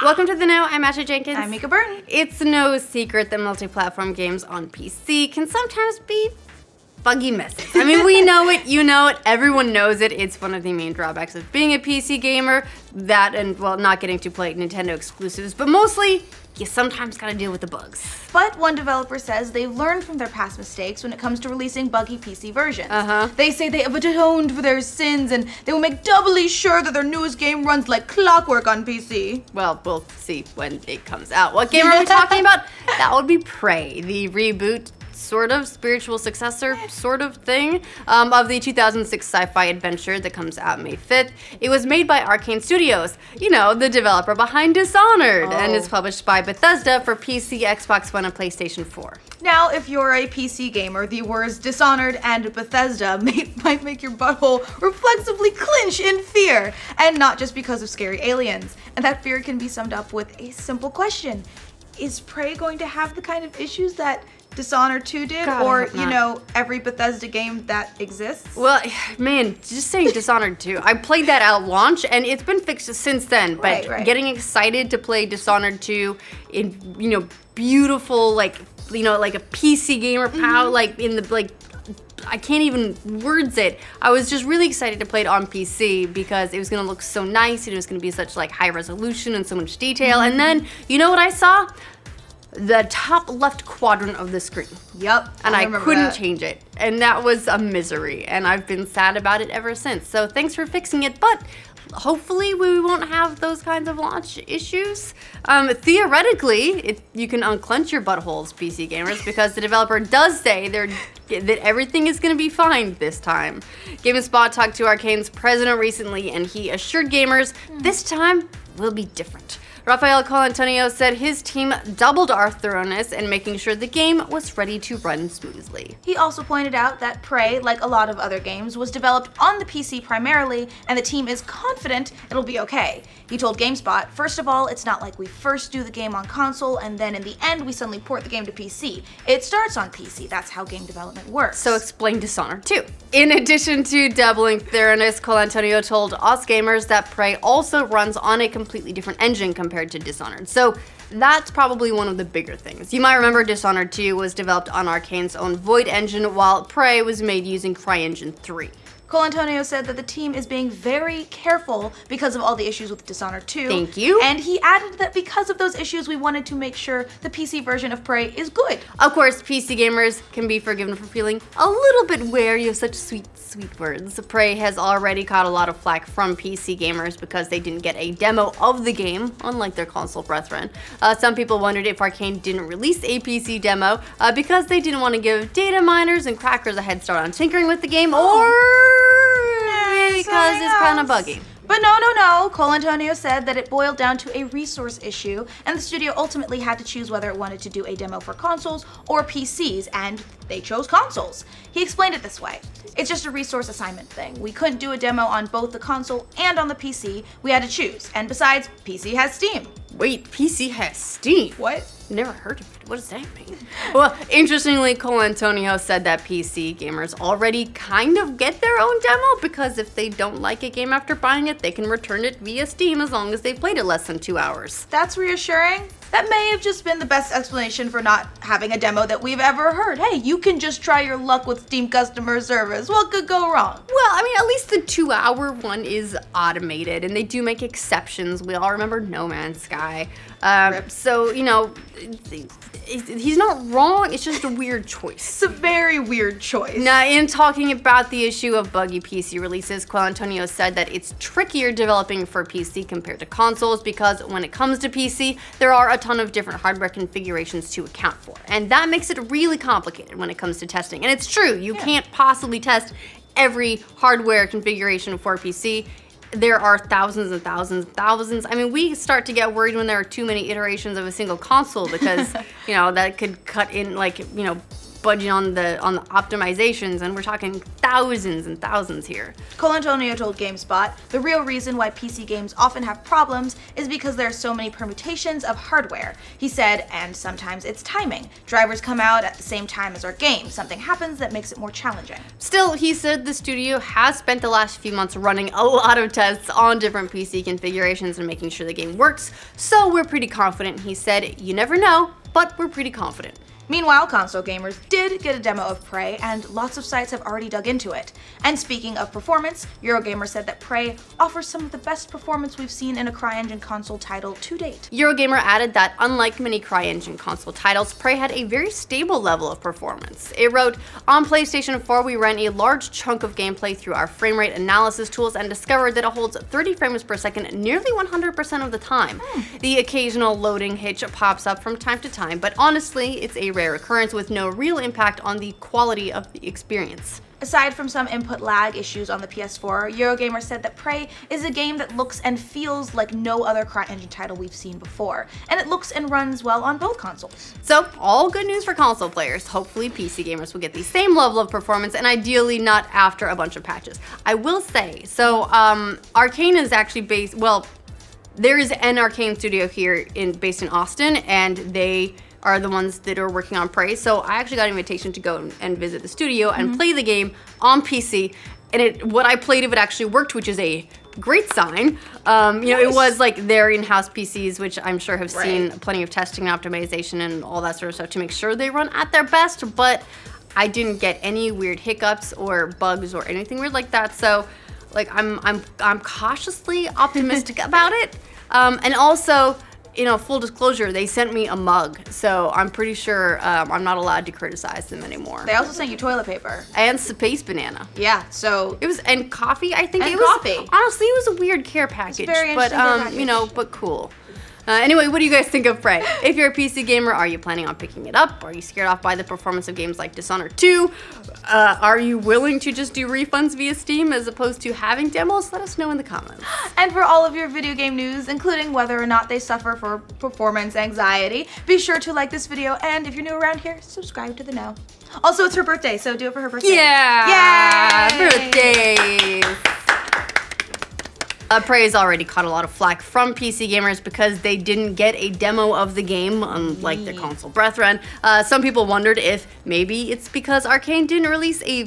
Welcome to the Know. I'm Ashley Jenkins. I'm Mica Burton. It's no secret that multi-platform games on PC can sometimes be buggy messes. I mean, we know it, you know it, everyone knows it. It's one of the main drawbacks of being a PC gamer. That and, well, not getting to play Nintendo exclusives, but mostly, you sometimes gotta deal with the bugs. But one developer says they've learned from their past mistakes when it comes to releasing buggy PC versions. They say they have atoned for their sins and they will make doubly sure that their newest game runs like clockwork on PC. Well, we'll see when it comes out. What game are we talking about? That would be Prey, the reboot, sort of spiritual successor sort of thing of the 2006 sci-fi adventure that comes out May 5th. It was made by Arkane Studios, you know, the developer behind Dishonored, and is published by Bethesda for PC, Xbox One, and PlayStation 4. Now, if you're a PC gamer, the words Dishonored and Bethesda might make your butthole reflexively clench in fear, and not just because of scary aliens. And that fear can be summed up with a simple question. Is Prey going to have the kind of issues that Dishonored 2 did, God, or, you know, every Bethesda game that exists? Well, man, just saying Dishonored 2. I played that at launch, and it's been fixed since then, but getting excited to play Dishonored 2 in, you know, beautiful, like, you know, like a PC gamer power, like, in the, like, I can't even words it. I was just really excited to play it on PC because it was gonna look so nice, and it was gonna be such, like, high resolution and so much detail, and then, you know what I saw? The top left quadrant of the screen. Yep. And I couldn't change it. And that was a misery. And I've been sad about it ever since. So thanks for fixing it. But hopefully we won't have those kinds of launch issues. Theoretically, you can unclench your buttholes, PC gamers, because the developer does say that everything is going to be fine this time. GameSpot talked to Arkane's president recently, and he assured gamers this time will be different. Rafael Colantonio said his team doubled our thoroughness in making sure the game was ready to run smoothly. He also pointed out that Prey, like a lot of other games, was developed on the PC primarily, and the team is confident it'll be okay. He told GameSpot, first of all, it's not like we first do the game on console and then in the end we suddenly port the game to PC. It starts on PC, that's how game development works. So explain Dishonored 2. In addition to doubling thoroughness, Colantonio told us gamers that Prey also runs on a completely different engine compared to Dishonored. So that's probably one of the bigger things. You might remember Dishonored 2 was developed on Arkane's own Void engine, while Prey was made using CryEngine 3. Colantonio said that the team is being very careful because of all the issues with Dishonored 2. Thank you. And he added that because of those issues, we wanted to make sure the PC version of Prey is good. Of course, PC gamers can be forgiven for feeling a little bit wary of such sweet, sweet words. Prey has already caught a lot of flack from PC gamers because they didn't get a demo of the game, unlike their console brethren. Some people wondered if Arkane didn't release a PC demo because they didn't want to give data miners and crackers a head start on tinkering with the game, or because it's kind of buggy. But no. Colantonio said that it boiled down to a resource issue, and the studio ultimately had to choose whether it wanted to do a demo for consoles or PCs, and they chose consoles. He explained it this way. It's just a resource assignment thing. We couldn't do a demo on both the console and on the PC. We had to choose. And besides, PC has Steam. Wait, PC has Steam? What? Never heard of it. What does that mean? Well, interestingly, Colantonio said that PC gamers already kind of get their own demo because if they don't like a game after buying it, they can return it via Steam as long as they've played it less than 2 hours. That's reassuring. That may have just been the best explanation for not having a demo that we've ever heard. Hey, you can just try your luck with Steam customer service. What could go wrong? Well, I mean, at least the 2-hour one is automated, and they do make exceptions. We all remember No Man's Sky. So, you know, he's not wrong, it's just a weird choice. It's a very weird choice. Now, in talking about the issue of buggy PC releases, Colantonio said that it's trickier developing for PC compared to consoles because when it comes to PC, there are a ton of different hardware configurations to account for. And that makes it really complicated when it comes to testing. And it's true, you can't possibly test every hardware configuration for PC. There are thousands and thousands and thousands. I mean, we start to get worried when there are too many iterations of a single console because, you know, that could cut in, like, you know, budging on the optimizations, and we're talking thousands and thousands here. Colantonio told GameSpot, the real reason why PC games often have problems is because there are so many permutations of hardware. He said, and sometimes it's timing. Drivers come out at the same time as our game. Something happens that makes it more challenging. Still, he said the studio has spent the last few months running a lot of tests on different PC configurations and making sure the game works, so we're pretty confident. He said, you never know, but we're pretty confident. Meanwhile, console gamers did get a demo of Prey, and lots of sites have already dug into it. And speaking of performance, Eurogamer said that Prey offers some of the best performance we've seen in a CryEngine console title to date. Eurogamer added that unlike many CryEngine console titles, Prey had a very stable level of performance. It wrote, on PlayStation 4 we ran a large chunk of gameplay through our frame rate analysis tools and discovered that it holds 30 frames per second nearly 100% of the time. The occasional loading hitch pops up from time to time, but honestly, it's a rare occurrence with no real impact on the quality of the experience. Aside from some input lag issues on the PS4, Eurogamer said that Prey is a game that looks and feels like no other CryEngine title we've seen before, and it looks and runs well on both consoles. So, all good news for console players. Hopefully PC gamers will get the same level of performance, and ideally not after a bunch of patches. I will say, so Arkane is actually based, well, there is an Arkane studio here based in Austin, and they are the ones that are working on Prey. So I actually got an invitation to go and visit the studio and play the game on PC. And what I played of it actually worked, which is a great sign. You know, it was like their in-house PCs, which I'm sure have seen plenty of testing and optimization and all that sort of stuff to make sure they run at their best. But I didn't get any weird hiccups or bugs or anything weird like that. So, like, I'm cautiously optimistic about it. And also, you know, full disclosure, they sent me a mug, so I'm pretty sure I'm not allowed to criticize them anymore. They also sent you toilet paper. And space banana. Yeah, so it was, and coffee, I think and it was. Coffee. Honestly, it was a weird care package, very but package. you know, but cool. Anyway, what do you guys think of Prey? If you're a PC gamer, are you planning on picking it up? Are you scared off by the performance of games like Dishonored 2? Are you willing to just do refunds via Steam as opposed to having demos? Let us know in the comments. And for all of your video game news, including whether or not they suffer for performance anxiety, be sure to like this video, and if you're new around here, subscribe to the know. Also, it's her birthday, so do it for her birthday. Yeah! Yay! Birthdays! Prey has already caught a lot of flack from PC gamers because they didn't get a demo of the game, unlike their console brethren. Some people wondered if maybe it's because Arkane didn't release a